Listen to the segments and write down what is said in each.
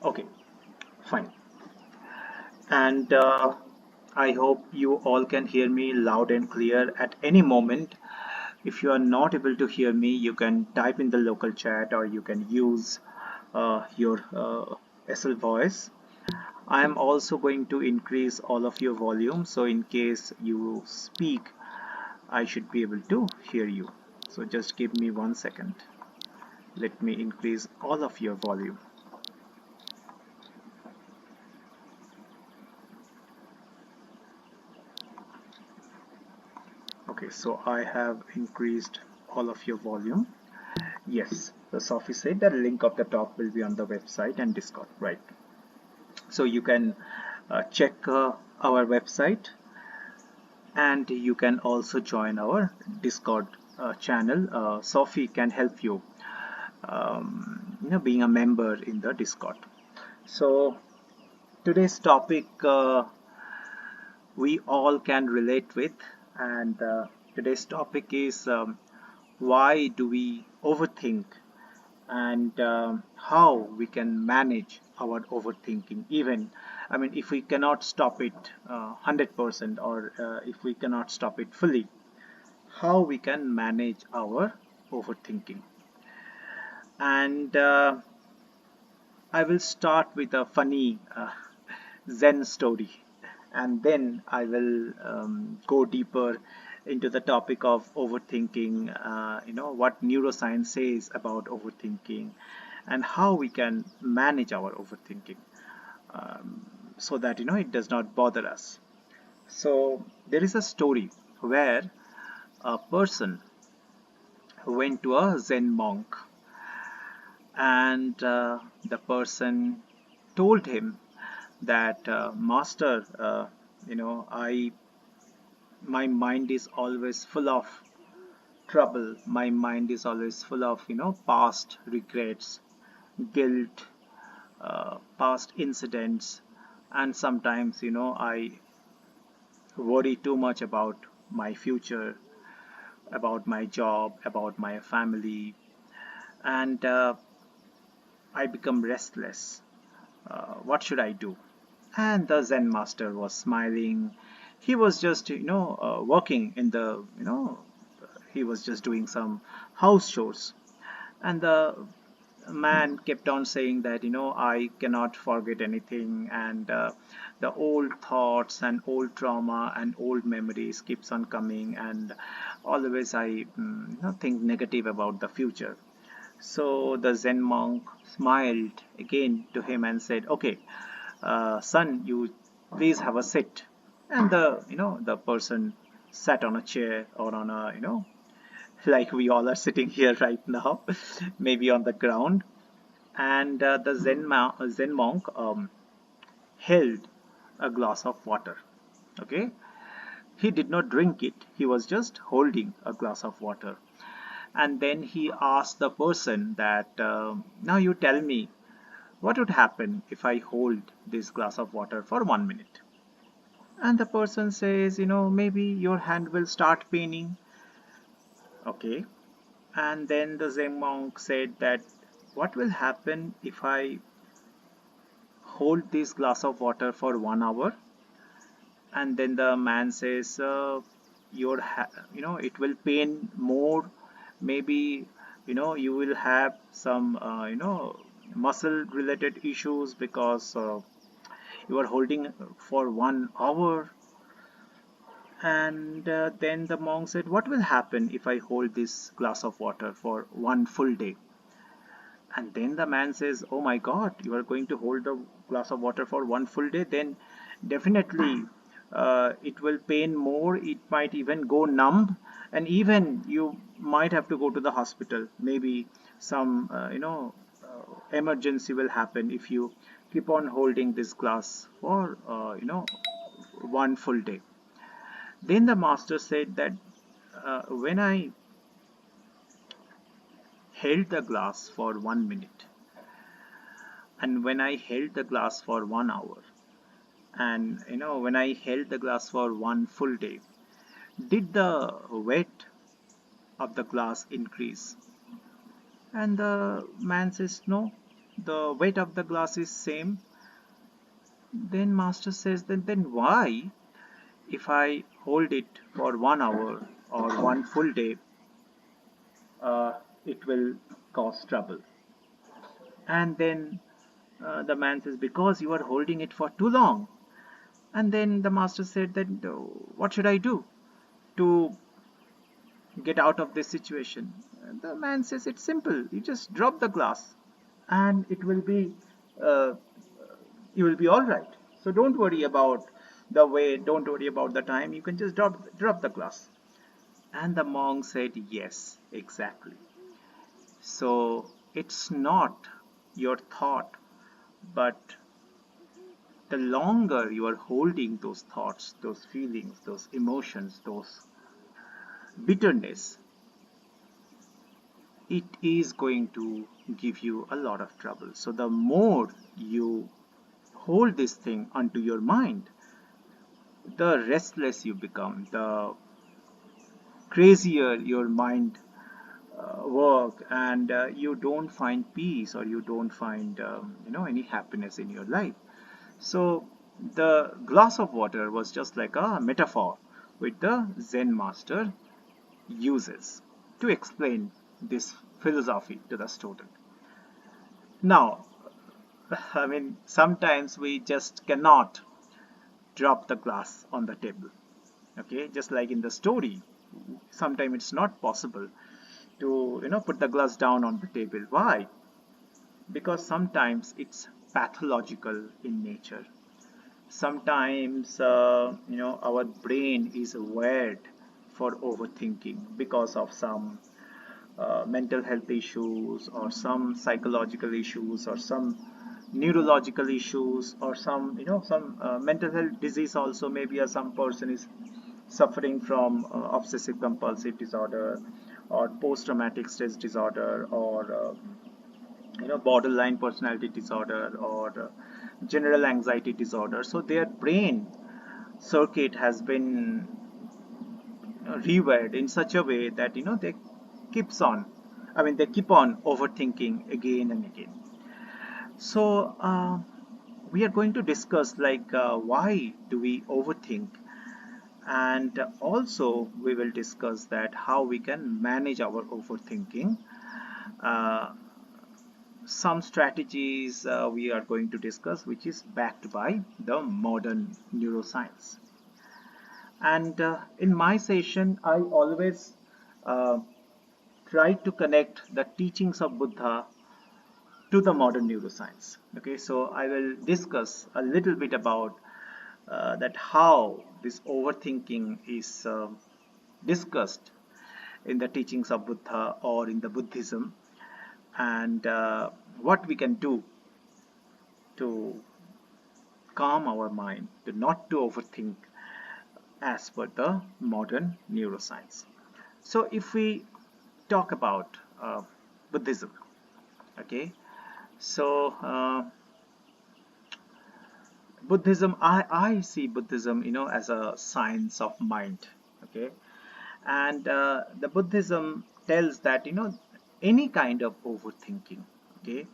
Okay, fine. And I hope you all can hear me loud and clear at any moment. If you are not able to hear me, you can type in the local chat or you can use your SL voice. I am also going to increase all of your volume, so in case you speak, I should be able to hear you. So just give me 1 second. Let me increase all of your volume. Okay, so I have increased all of your volume. Yes, so Sophie said the link of the talk will be on the website and Discord, right? So you can check our website, and you can also join our Discord channel. Sophie can help you, being a member in the Discord. So today's topic we all can relate with, and today's topic is why do we overthink, and how we can manage our overthinking. Even, I mean, if we cannot stop it 100%, or if we cannot stop it fully, how we can manage our overthinking. And I will start with a funny Zen story, and then I will go deeper into the topic of overthinking, what neuroscience says about overthinking, and how we can manage our overthinking, so that it does not bother us. So there is a story where a person went to a Zen monk, and the person told him that, master, I my mind is always full of trouble. My mind is always full of past regrets, guilt, past incidents, and sometimes I worry too much about my future, about my job, about my family, and I become restless. What should I do? And the Zen master was smiling. He was just, working in the, he was just doing some house chores. And the man kept on saying that, I cannot forget anything. And the old thoughts and old trauma and old memories keeps on coming. And always I think negative about the future. So the Zen monk smiled again to him and said, "Okay, son, you please have a sit." And the person sat on a chair, or on a like we all are sitting here right now, maybe on the ground. And the Zen monk held a glass of water. Okay, he did not drink it. He was just holding a glass of water. And then he asked the person that, now you tell me, what would happen if I hold this glass of water for 1 minute? And the person says, maybe your hand will start paining. Okay. And then the Zen monk said that, what will happen if I hold this glass of water for 1 hour? And then the man says, it will pain more. Maybe, you will have some, muscle related issues, because you are holding for 1 hour. And then the monk said, what will happen if I hold this glass of water for one full day? And then the man says, oh my god, you are going to hold the glass of water for one full day? Then definitely it will pain more. It might even go numb, and even you might have to go to the hospital. Maybe some emergency will happen if you keep on holding this glass for one full day. Then the master said that, when I held the glass for 1 minute, and when I held the glass for 1 hour, and when I held the glass for one full day, did the weight of the glass increase? And the man says, no, the weight of the glass is same. Then master says, then why, if I hold it for 1 hour or one full day, uh, it will cause trouble? And then the man says, because you are holding it for too long. And then the master said, then what should I do to get out of this situation? And the man says, it's simple. You just drop the glass and it will be, uh, you will be all right. So don't worry about the weight, don't worry about the time. You can just drop the glass. And the monk said, yes, exactly. So it's not your thought, but the longer you are holding those thoughts, those feelings, those emotions, those bitterness, it is going to give you a lot of trouble. So the more you hold this thing onto your mind, the restless you become, the crazier your mind work, and you don't find peace, or you don't find any happiness in your life. So the glass of water was just like a metaphor which the Zen master uses to explain this philosophy to the student. Now, I mean, sometimes we just cannot drop the glass on the table. Okay, just like in the story, sometimes it's not possible to put the glass down on the table. Why? Because sometimes it's pathological in nature. Sometimes our brain is wired for overthinking because of some mental health issues, or some psychological issues, or some neurological issues, or some mental health disease also. Maybe some person is suffering from obsessive compulsive disorder, or post traumatic stress disorder, or borderline personality disorder, or general anxiety disorder. So their brain circuit has been rewired in such a way that they keeps on they keep on overthinking again and again. So we are going to discuss, like, why do we overthink, and also we will discuss that how we can manage our overthinking. uh, some strategies we are going to discuss, which is backed by the modern neuroscience. And in my session, I always uh, try to connect the teachings of Buddha to the modern neuroscience. Okay, so I will discuss a little bit about that how this overthinking is discussed in the teachings of Buddha or in the Buddhism, and what we can do to calm our mind, to not to overthink as per the modern neuroscience. So if we talk about Buddhism, okay, so Buddhism, I see Buddhism, as a science of mind, okay, and the Buddhism tells that any kind of overthinking, okay,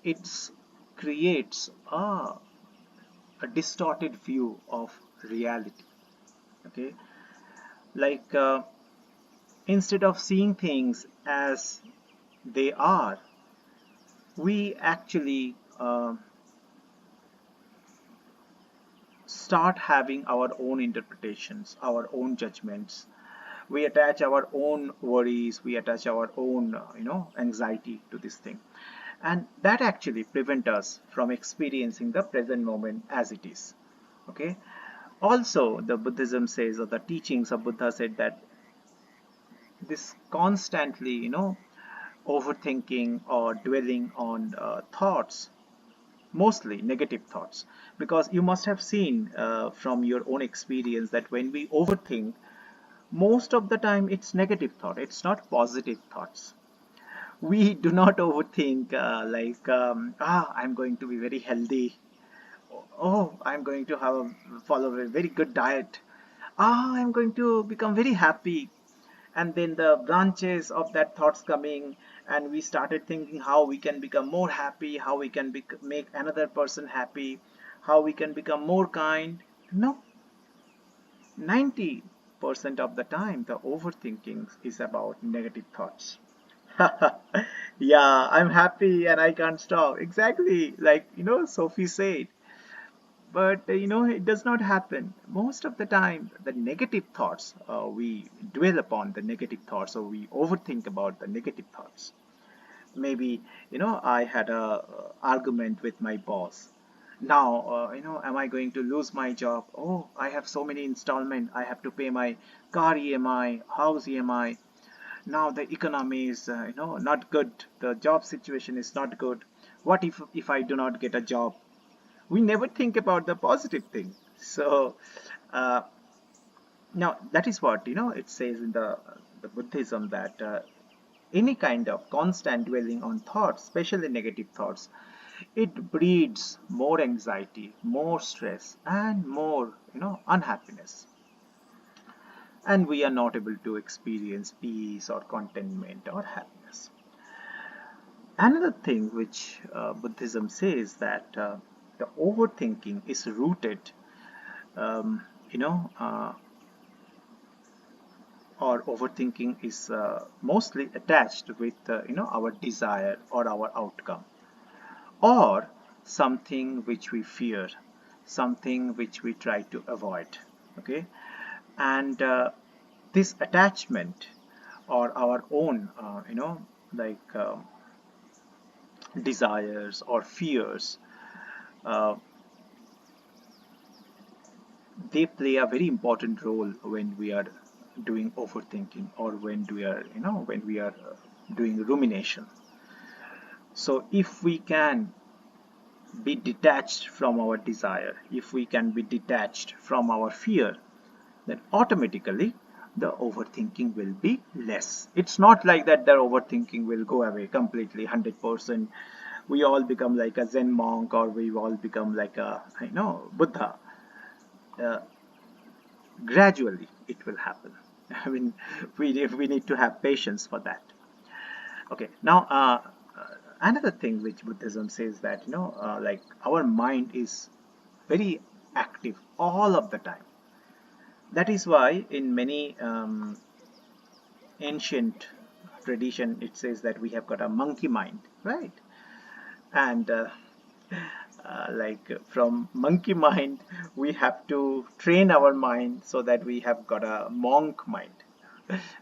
it creates a distorted view of reality, okay, like instead of seeing things as they are, we actually start having our own interpretations, our own judgments. We attach our own worries, we attach our own anxiety to this thing, and that actually prevent us from experiencing the present moment as it is. Okay, also the Buddhism says, or the teachings of Buddha said, that this constantly overthinking or dwelling on thoughts, mostly negative thoughts, because you must have seen from your own experience that when we overthink, most of the time it's negative thought, it's not positive thoughts. We do not overthink like I'm going to be very healthy, oh, I'm going to follow a very good diet, I'm going to become very happy, and then the branches of that thoughts coming, and we started thinking how we can become more happy, how we can make another person happy, how we can become more kind. No, 90% of the time the overthinking is about negative thoughts. Yeah, I'm happy and I can't stop. Exactly, like Sophie said. But it does not happen. Most of the time, the negative thoughts, we dwell upon the negative thoughts, or we overthink about the negative thoughts. Maybe, I had a argument with my boss. Now, am I going to lose my job? Oh, I have so many installment. I have to pay my car EMI, house EMI. Now the economy is, not good. The job situation is not good. What if I do not get a job? We never think about the positive thing. So uh, now that is what it says in the Buddhism, that any kind of constant dwelling on thoughts, especially negative thoughts, it breeds more anxiety, more stress, and more unhappiness, and we are not able to experience peace or contentment or happiness. Another thing which Buddhism says, that the overthinking is rooted, um, you know, uh, or overthinking is mostly attached with our desire or our outcome, or something which we fear, something which we try to avoid. Okay, and this attachment, or our own, like desires or fears, uh, they play a very important role when we are doing overthinking, or when we are doing rumination. So if we can be detached from our desire, if we can be detached from our fear, then automatically the overthinking will be less. It's not like that the overthinking will go away completely 100%. We all become like a Zen monk, or we all become like a Buddha. uh, Gradually it will happen. I mean, we need to have patience for that. Okay, now another thing which Buddhism says, that like our mind is very active all of the time. That is why in many ancient tradition it says that we have got a monkey mind, right? And like from monkey mind we have to train our mind so that we have got a monk mind.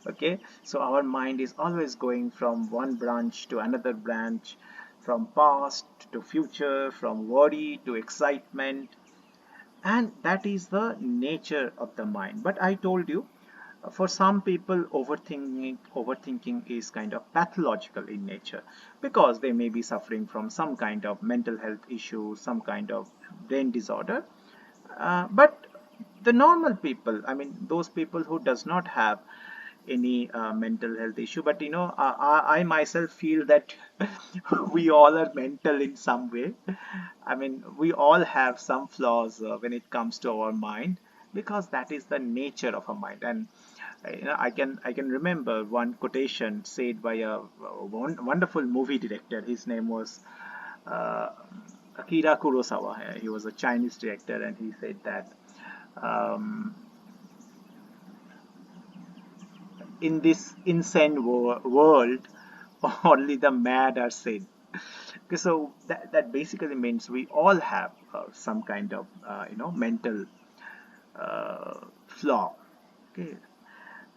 Okay, so our mind is always going from one branch to another branch, from past to future, from worry to excitement, and that is the nature of the mind. But I told you, for some people overthinking is kind of pathological in nature, because they may be suffering from some kind of mental health issue, some kind of brain disorder. But the normal people, I mean those people who does not have any mental health issue, but I myself feel that we all are mental in some way. I mean, we all have some flaws when it comes to our mind, because that is the nature of a mind. And I can remember one quotation said by a wonderful movie director. His name was uh, Akira Kurosawa. He was a Chinese director, and he said that um, in this insane world, only the mad are sane. Okay, so that basically means we all have some kind of mental flaw. Okay,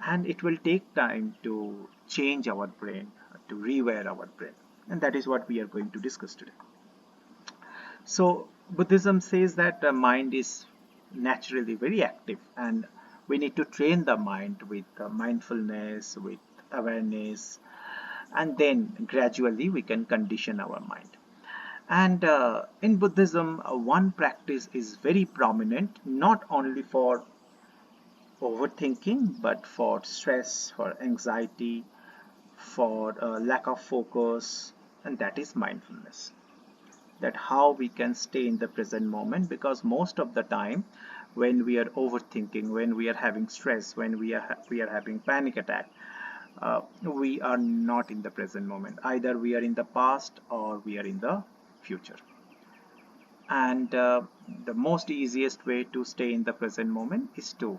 and it will take time to change our brain, to rewire our brain, and that is what we are going to discuss today. So Buddhism says that the mind is naturally very active, and we need to train the mind with mindfulness, with awareness, and then gradually we can condition our mind. And in Buddhism, one practice is very prominent, not only for overthinking, but for stress, for anxiety, for lack of focus, and that is mindfulness. That how we can stay in the present moment, because most of the time when we are overthinking, when we are having stress, when we are having panic attack, we are not in the present moment. Either we are in the past or we are in the future. And the most easiest way to stay in the present moment is to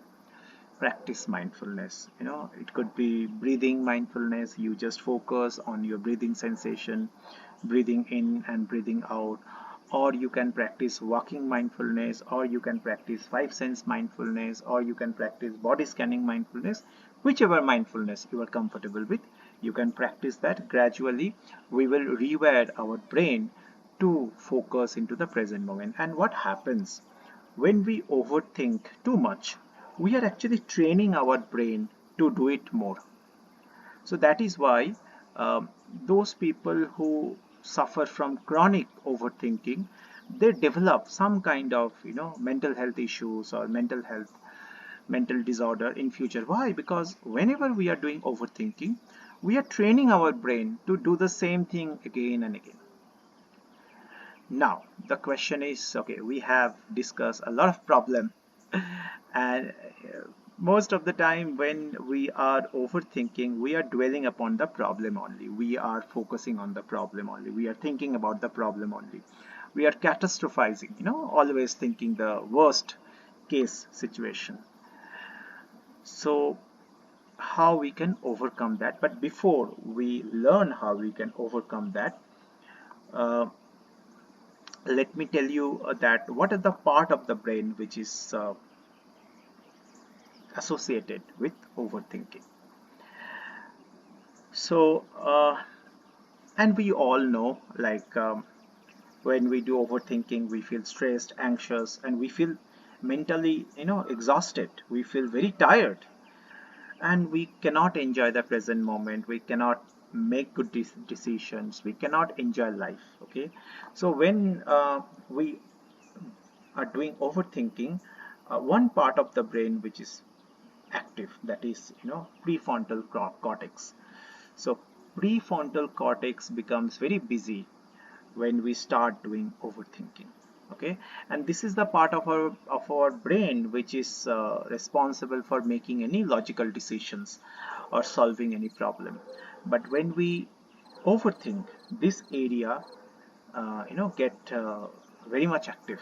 practice mindfulness. It could be breathing mindfulness. You just focus on your breathing sensation, breathing in and breathing out. Or you can practice walking mindfulness, or you can practice five sense mindfulness, or you can practice body scanning mindfulness. Whichever mindfulness you are comfortable with, you can practice that. Gradually we will rewire our brain to focus into the present moment. And what happens when we overthink too much, we are actually training our brain to do it more. So that is why those people who suffer from chronic overthinking, they develop some kind of mental health issues or mental disorder in future. Why? Because whenever we are doing overthinking, we are training our brain to do the same thing again and again. Now the question is, okay, we have discussed a lot of problem, and most of the time when we are overthinking, we are dwelling upon the problem only. We are focusing on the problem only. We are thinking about the problem only. We are catastrophizing, always thinking the worst case situation. So how we can overcome that? But before we learn how we can overcome that, uh, let me tell you that what is the part of the brain which is associated with overthinking. So and we all know, like, when we do overthinking, we feel stressed, anxious, and we feel mentally exhausted. We feel very tired, and we cannot enjoy the present moment. We cannot make good decisions. We cannot enjoy life. Okay, so when we are doing overthinking, one part of the brain which is active, that is prefrontal cortex. So prefrontal cortex becomes very busy when we start doing overthinking. Okay, and this is the part of our brain which is responsible for making any logical decisions or solving any problem. But when we overthink, this area get very much active,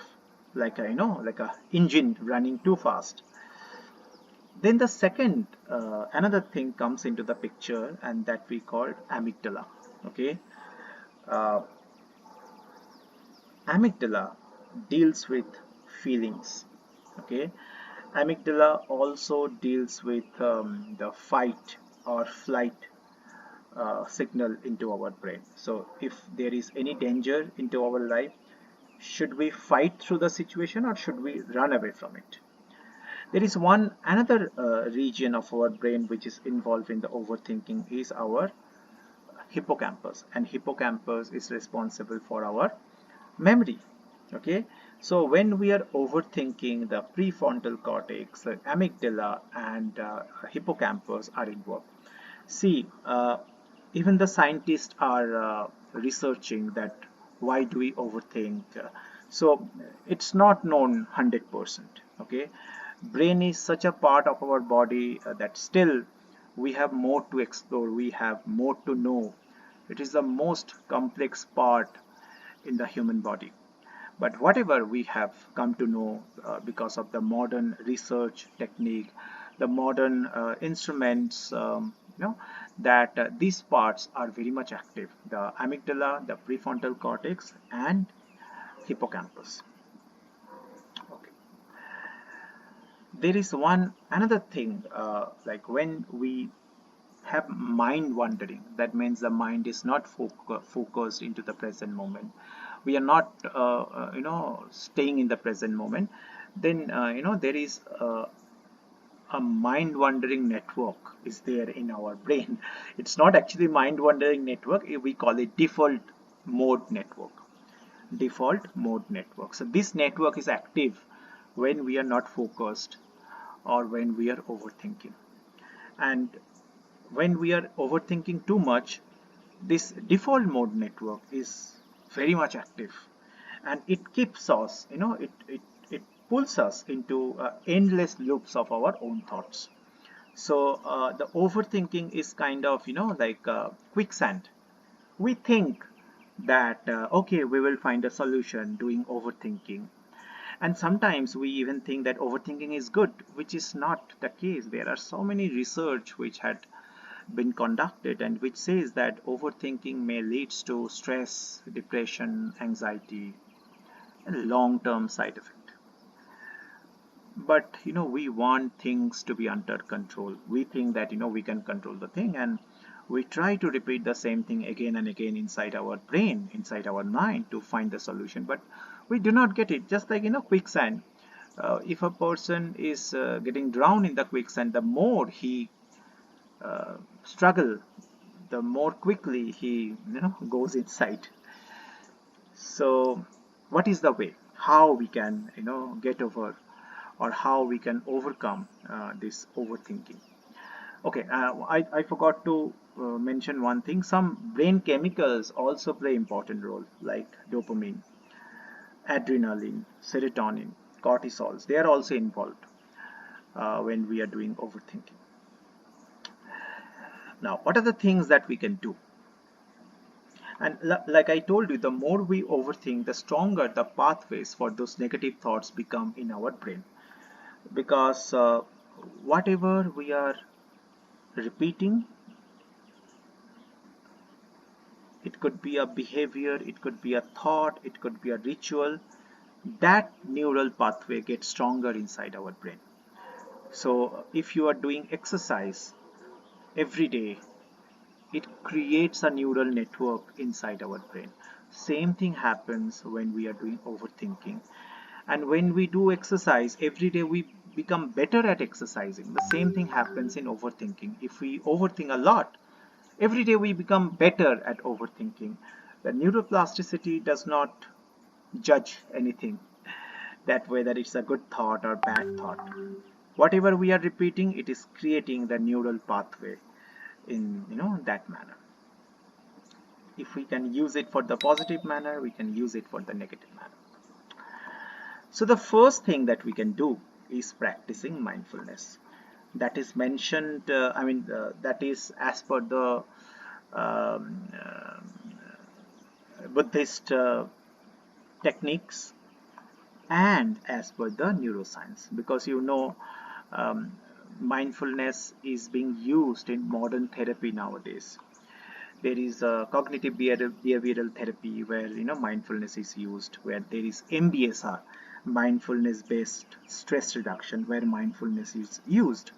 like a like a engine running too fast. Then the second another thing comes into the picture, and that we call amygdala. Okay, uh, amygdala deals with feelings. Okay, amygdala also deals with the fight or flight signal into our brain. So if there is any danger into our life, should we fight through the situation or should we run away from it? There is one another region of our brain which is involved in the overthinking is our hippocampus, and hippocampus is responsible for our memory. Okay, so when we are overthinking, the prefrontal cortex, the amygdala, and hippocampus are involved. See, even the scientists are researching that why do we overthink. So it's not known 100%. Okay, brain is such a part of our body that still we have more to explore, we have more to know. It is the most complex part in the human body. But whatever we have come to know because of the modern research technique, the modern instruments, that these parts are very much active: the amygdala, the prefrontal cortex, and hippocampus. Okay. There is one another thing, like when we have mind wandering, that means the mind is not focused into the present moment. We are not staying in the present moment. Then there is a mind wandering network is there in our brain. It's not actually mind wandering network, we call it default mode network. Default mode network. So this network is active when we are not focused or when we are overthinking. And when we are overthinking too much, this default mode network is very much active, and it keeps us, it pulls us into endless loops of our own thoughts. So the overthinking is kind of, like quicksand. We think that, okay, we will find a solution doing overthinking. And sometimes we even think that overthinking is good, which is not the case. There are so many research which had been conducted and which says that overthinking may lead to stress, depression, anxiety, and long-term side effect. But we want things to be under control. We think that we can control the thing, and we try to repeat the same thing again and again inside our brain, inside our mind, to find the solution, but we do not get it. Just like quicksand. If a person is getting drowned in the quicksand, the more he struggle, the more quickly he goes inside. So what is the way how we can get over, or how we can overcome this overthinking? Okay, I forgot to mention one thing. Some brain chemicals also play important role, like dopamine, adrenaline, serotonin, cortisols. They are also involved when we are doing overthinking. Now, what are the things that we can do? And like I told you, the more we overthink, the stronger the pathways for those negative thoughts become in our brain. Because whatever we are repeating, it could be a behavior, it could be a thought, it could be a ritual, that neural pathway gets stronger inside our brain. So if you are doing exercise every day, it creates a neural network inside our brain. Same thing happens when we are doing overthinking. And when we do exercise every day, we become better at exercising. The same thing happens in overthinking. If we overthink a lot, every day we become better at overthinking. The neuroplasticity does not judge anything, that whether it's a good thought or bad thought. Whatever we are repeating, it is creating the neural pathway in that manner. If we can use it for the positive manner, we can use it for the negative manner. So the first thing that we can do is practicing mindfulness. That is mentioned, that is as per the um, Buddhist techniques, and as per the neuroscience, because um, mindfulness is being used in modern therapy nowadays. There is a cognitive behavioral therapy where mindfulness is used, where there is MBSR, mindfulness based stress reduction, where mindfulness is used.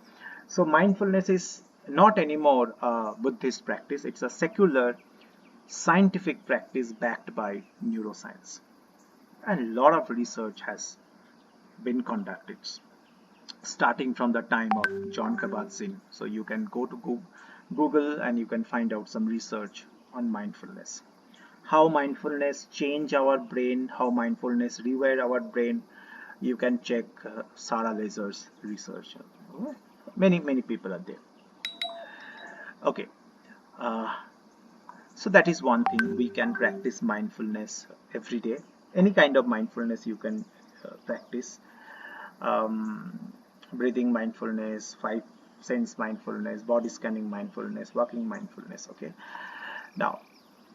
So mindfulness is not anymore a Buddhist practice, it's a secular scientific practice backed by neuroscience, and a lot of research has been conducted starting from the time of John Kabat-Zinn. So you can go to Google and you can find out some research on mindfulness. How mindfulness change our brain, how mindfulness rewire our brain. You can check Sarah Lazar's research. Many people are there. Okay, uh, so that is one thing. We can practice mindfulness every day. Any kind of mindfulness you can practice. Um, Breathing mindfulness, five sense mindfulness, body scanning mindfulness, walking mindfulness. Okay. Now,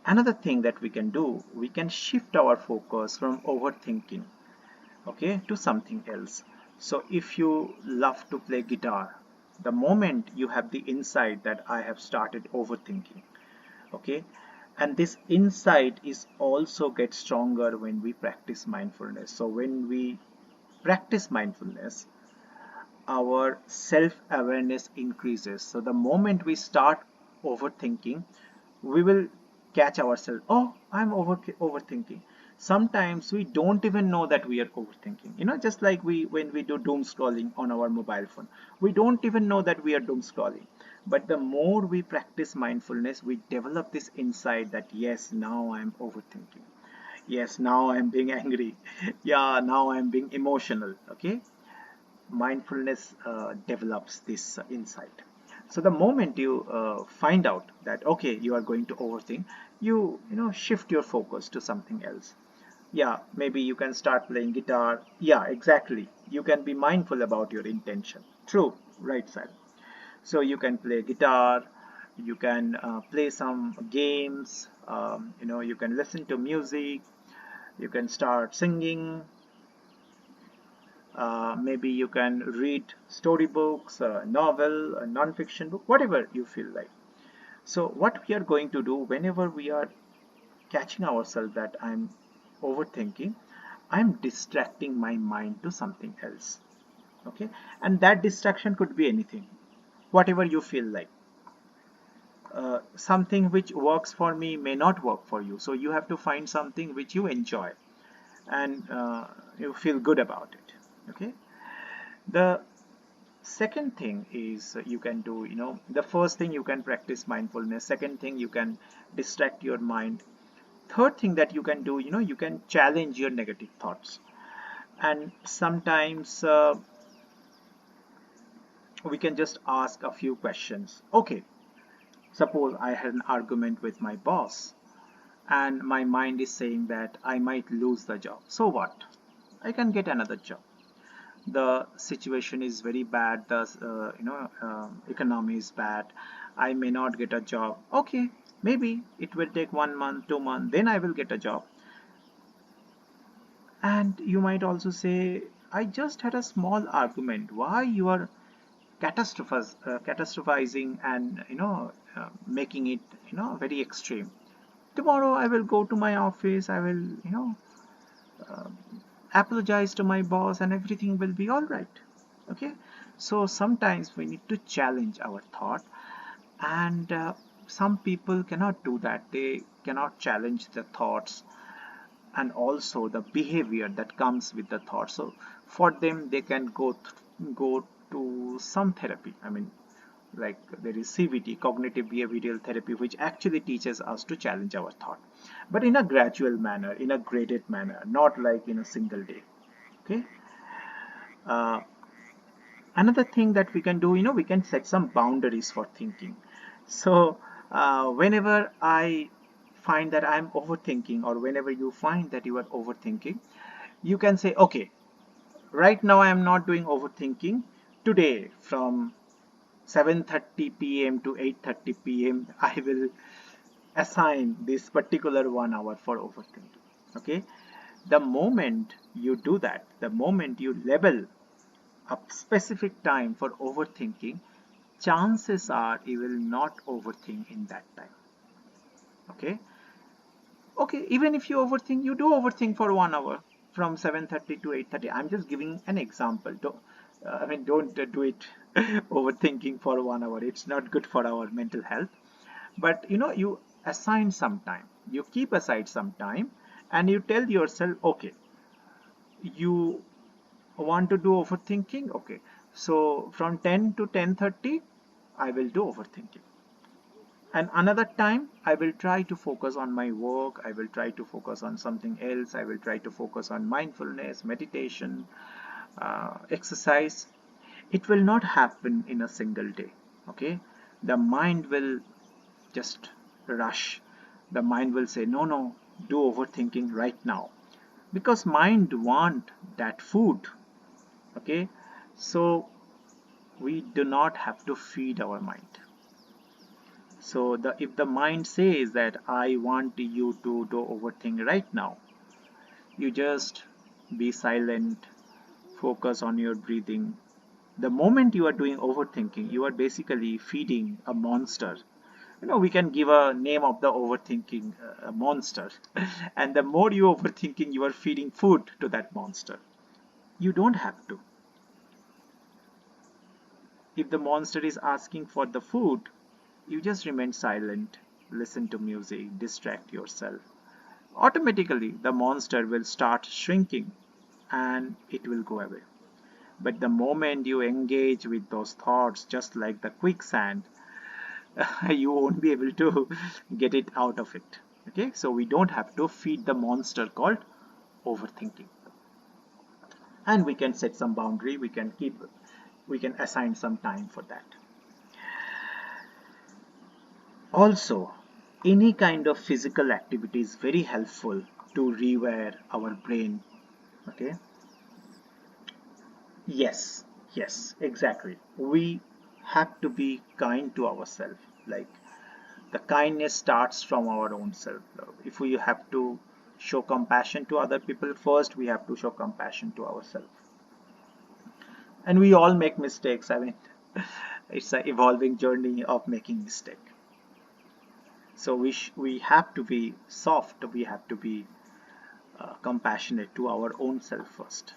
another thing that we can do, we can shift our focus from overthinking, okay, to something else. So if you love to play guitar, the moment you have the insight that I have started overthinking, okay, and this insight is also gets stronger when we practice mindfulness. So when we practice mindfulness, our self-awareness increases. So the moment we start overthinking, we will catch ourselves. Oh, I'm overthinking. Sometimes we don't even know that we are overthinking. Just like when we do doom scrolling on our mobile phone, we don't even know that we are doom scrolling. But the more we practice mindfulness, we develop this insight that yes, now I'm overthinking. Yes, now I'm being angry. Yeah, now I'm being emotional. Okay, mindfulness develops this insight. So the moment you find out that okay, you are going to overthink, you shift your focus to something else. Yeah, maybe you can start playing guitar. Yeah, exactly, you can be mindful about your intention. True, right side. So you can play guitar, you can play some games, you can listen to music, you can start singing, maybe you can read storybooks, a novel, a non-fiction book, whatever you feel like. So what we are going to do whenever we are catching ourselves that I'm overthinking, I'm distracting my mind to something else. Okay, and that distraction could be anything, whatever you feel like. Something which works for me may not work for you, so you have to find something which you enjoy and you feel good about it. Okay, the second thing is you can do, the first thing you can practice mindfulness, second thing you can distract your mind, third thing that you can do, you can challenge your negative thoughts. And sometimes we can just ask a few questions. Okay, suppose I had an argument with my boss and my mind is saying that I might lose the job. So what? I can get another job. The situation is very bad. The economy is bad. I may not get a job. Okay, maybe it will take 1 month, 2 months, then I will get a job. And you might also say, I just had a small argument. Why you are catastrophizing and making it very extreme? Tomorrow I will go to my office. I will uh, apologize to my boss, and everything will be all right. Okay, so sometimes we need to challenge our thought, and some people cannot do that. They cannot challenge the thoughts and also the behavior that comes with the thought. So for them, they can go to some therapy. I mean, like there is CBT, cognitive behavioral therapy, which actually teaches us to challenge our thought, but in a gradual manner, in a graded manner, not like in a single day. Okay. uh, Another thing that we can do, we can set some boundaries for thinking. So whenever I find that I'm overthinking, or whenever you find that you are overthinking, you can say, okay, right now I am not doing overthinking. Today from 7:30 p.m. to 8:30 p.m. I will assign this particular 1 hour for overthinking. Okay, the moment you do that, the moment you label a specific time for overthinking, chances are you will not overthink in that time. Okay, okay, even if you overthink, you do overthink for 1 hour from 7:30 to 8:30. I'm just giving an example. Don't do it overthinking for 1 hour. It's not good for our mental health. But you assign some time, you keep aside some time, and you tell yourself, okay, you want to do overthinking. Okay, so from 10 to 10:30 I will do overthinking, and another time I will try to focus on my work, I will try to focus on something else, I will try to focus on mindfulness, meditation, exercise. It will not happen in a single day. Okay, the mind will just rush. The mind will say, no, no, do overthinking right now, because mind want that food. Okay, so we do not have to feed our mind. So if the mind says that I want you to do overthink right now, you just be silent, focus on your breathing. The moment you are doing overthinking, you are basically feeding a monster. We can give a name of the overthinking, a monster. And the more you overthinking, you are feeding food to that monster. You don't have to. If the monster is asking for the food, you just remain silent, listen to music, distract yourself. Automatically, the monster will start shrinking and it will go away. But the moment you engage with those thoughts, just like the quicksand, you won't be able to get it out of it. Okay, so we don't have to feed the monster called overthinking. And we can set some boundary, we can assign some time for that. Also, any kind of physical activity is very helpful to rewire our brain. Okay, yes, yes, exactly. We have to be kind to ourselves. Like the kindness starts from our own self. If we have to show compassion to other people, first we have to show compassion to ourselves. And we all make mistakes. I mean, it's an evolving journey of making mistake. So we have to be soft. We have to be compassionate to our own self first.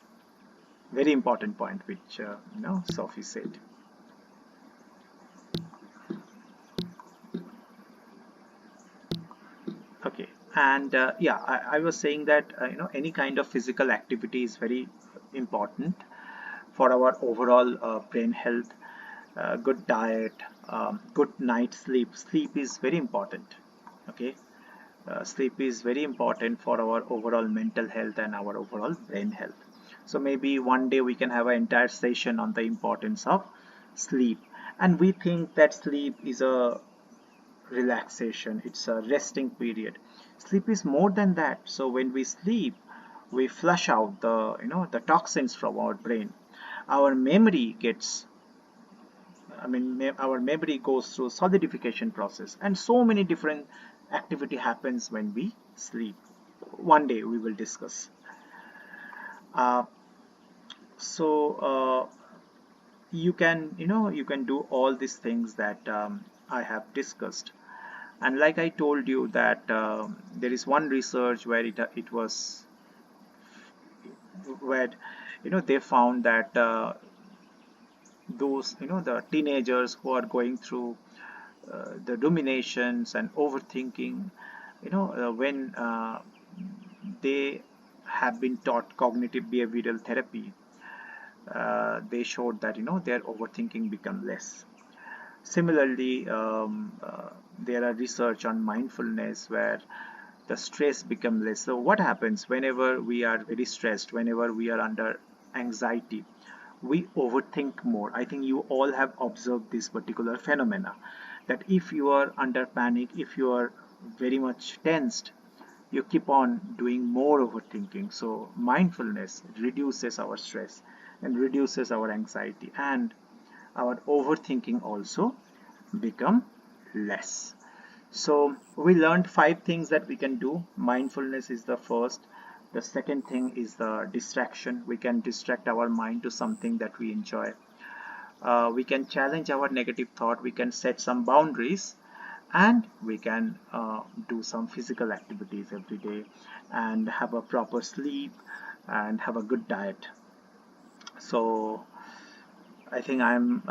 Very important point, which Sophie said. Okay, and yeah, I was saying that any kind of physical activity is very important for our overall brain health. Good diet, good night sleep. Sleep is very important. Okay, sleep is very important for our overall mental health and our overall brain health. So maybe one day we can have an entire session on the importance of sleep. And we think that sleep is a relaxation, it's a resting period. Sleep is more than that. So when we sleep, we flush out the toxins from our brain. Our memory gets, our memory goes through solidification process, and so many different activity happens when we sleep. One day we will discuss. Uh, so you can do all these things that I have discussed. And like I told you that there is one research where it was where they found that those the teenagers who are going through the ruminations and overthinking, when they have been taught cognitive behavioral therapy, they showed that their overthinking become less. Similarly, there are research on mindfulness where the stress become less. So what happens whenever we are very stressed, whenever we are under anxiety, we overthink more. I think you all have observed this particular phenomena, that if you are under panic, if you are very much tensed, you keep on doing more overthinking. So mindfulness reduces our stress and reduces our anxiety, and our overthinking also become less. So we learned 5 things that we can do. Mindfulness is the first. The second thing is the distraction. We can distract our mind to something that we enjoy. We can challenge our negative thought. We can set some boundaries, and we can do some physical activities every day, and have a proper sleep, and have a good diet. So I think I'm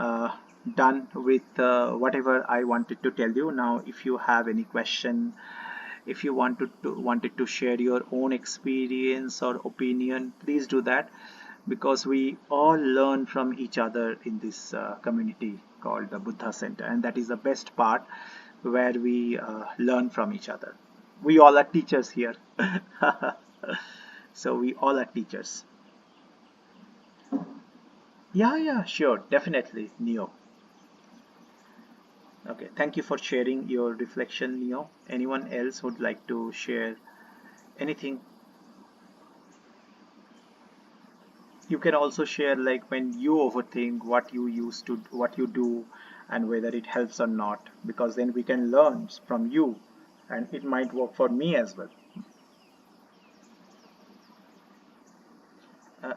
done with whatever I wanted to tell you. Now, if you have any question, if you wanted to share your own experience or opinion, please do that, because we all learn from each other in this community called the Buddha Center, and that is the best part, where we learn from each other. We all are teachers here. So we all are teachers. Yeah, yeah, sure, definitely, Neo. Okay, thank you for sharing your reflection, Neo. Anyone else would like to share anything? You can also share, like, when you overthink, what you used to, what you do, and whether it helps or not, because then we can learn from you, and it might work for me as well.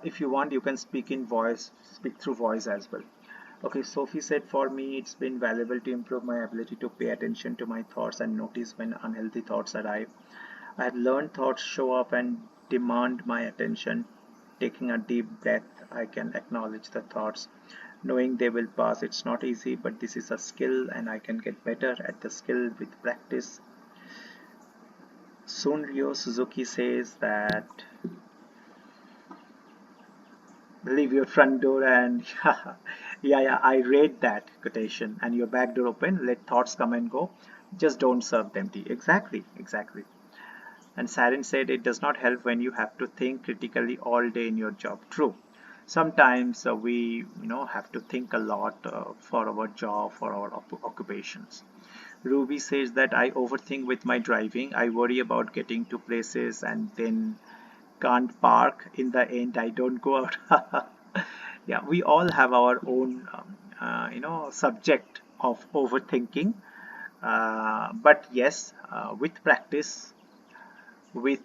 If you want, you can speak in voice, speak through voice as well. Okay, Sophie said, for me, it's been valuable to improve my ability to pay attention to my thoughts and notice when unhealthy thoughts arrive. I have learned thoughts show up and demand my attention. Taking a deep breath, I can acknowledge the thoughts, knowing they will pass. It's not easy, but this is a skill, and I can get better at the skill with practice. Sunryo Suzuki says that leave your front door and yeah, yeah, I read that quotation. And your back door open, let thoughts come and go, just don't serve them tea. Exactly, exactly. And Saren said it does not help when you have to think critically all day in your job. True. Sometimes we have to think a lot for our job, for our occupations. Ruby says that I overthink with my driving. I worry about getting to places and then can't park. In the end, I don't go out. Yeah, we all have our own subject of overthinking. But yes, with practice, with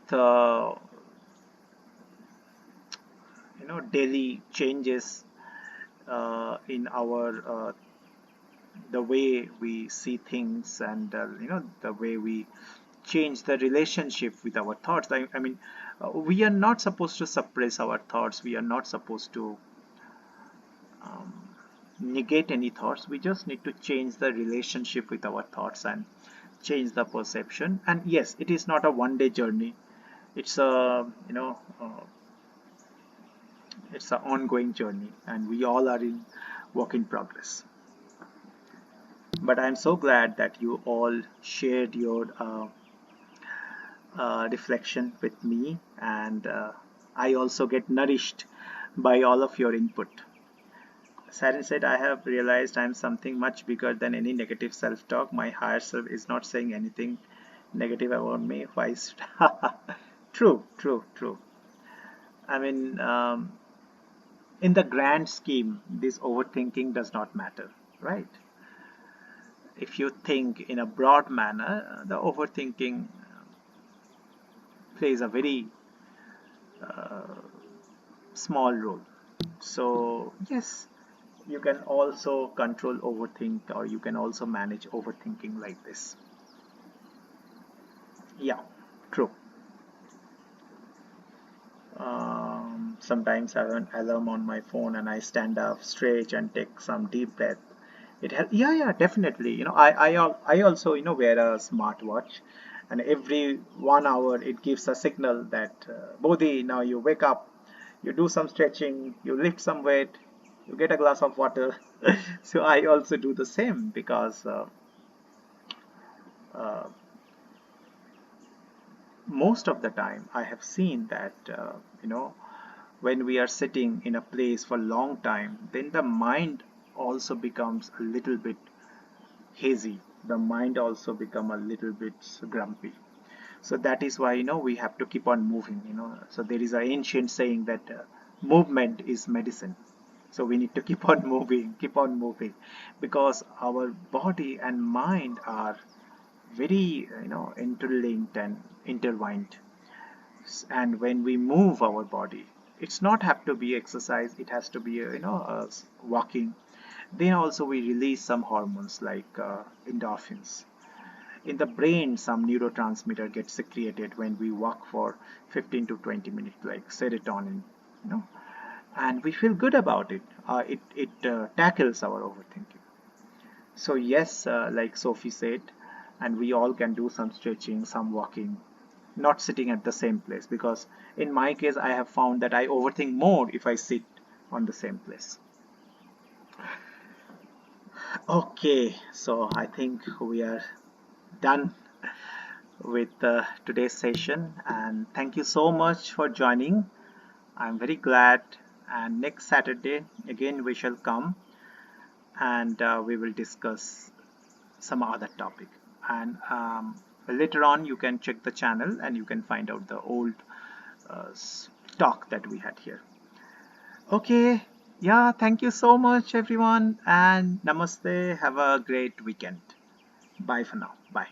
daily changes in our the way we see things, and the way we change the relationship with our thoughts. I mean, we are not supposed to suppress our thoughts. We are not supposed to um, negate any thoughts. We just need to change the relationship with our thoughts and change the perception. And yes, it is not a one-day journey. It's a it's an ongoing journey, and we all are in work in progress. But I'm so glad that you all shared your reflection with me, and I also get nourished by all of your input. Saren said, I have realized I'm something much bigger than any negative self talk. My higher self is not saying anything negative about me. Why? True, true, true. I mean, in the grand scheme, this overthinking does not matter, right? If you think in a broad manner, the overthinking plays a very small role. So, yes, you can also control overthink, or you can also manage overthinking like this. Yeah, true. Sometimes I have an alarm on my phone and I stand up, stretch, and take some deep breath. It helps. Yeah, yeah, definitely. I also wear a smartwatch, and every 1 hour it gives a signal that Bodhi, now you wake up, you do some stretching, you lift some weight, you get a glass of water. So I also do the same, because uh, most of the time I have seen that when we are sitting in a place for a long time, then the mind also becomes a little bit hazy. The mind also become a little bit grumpy. So that is why we have to keep on moving. So there is an ancient saying that movement is medicine. So we need to keep on moving, because our body and mind are very interlinked and intertwined. And when we move our body, it's not have to be exercise, it has to be walking. Then also we release some hormones like endorphins. In the brain, some neurotransmitter gets secreted when we walk for 15 to 20 minutes, like serotonin, you know and we feel good about it. It tackles our overthinking. So yes, like Sophie said, and we all can do some stretching, some walking, not sitting at the same place, because in my case I have found that I overthink more if I sit on the same place. Okay, so I think we are done with today's session, and thank you so much for joining. I'm very glad, and next Saturday again we shall come, and we will discuss some other topic. And later on you can check the channel and you can find out the old uh, talk that we had here. Okay, yeah, thank you so much everyone, and namaste. Have a great weekend. Bye for now. Bye.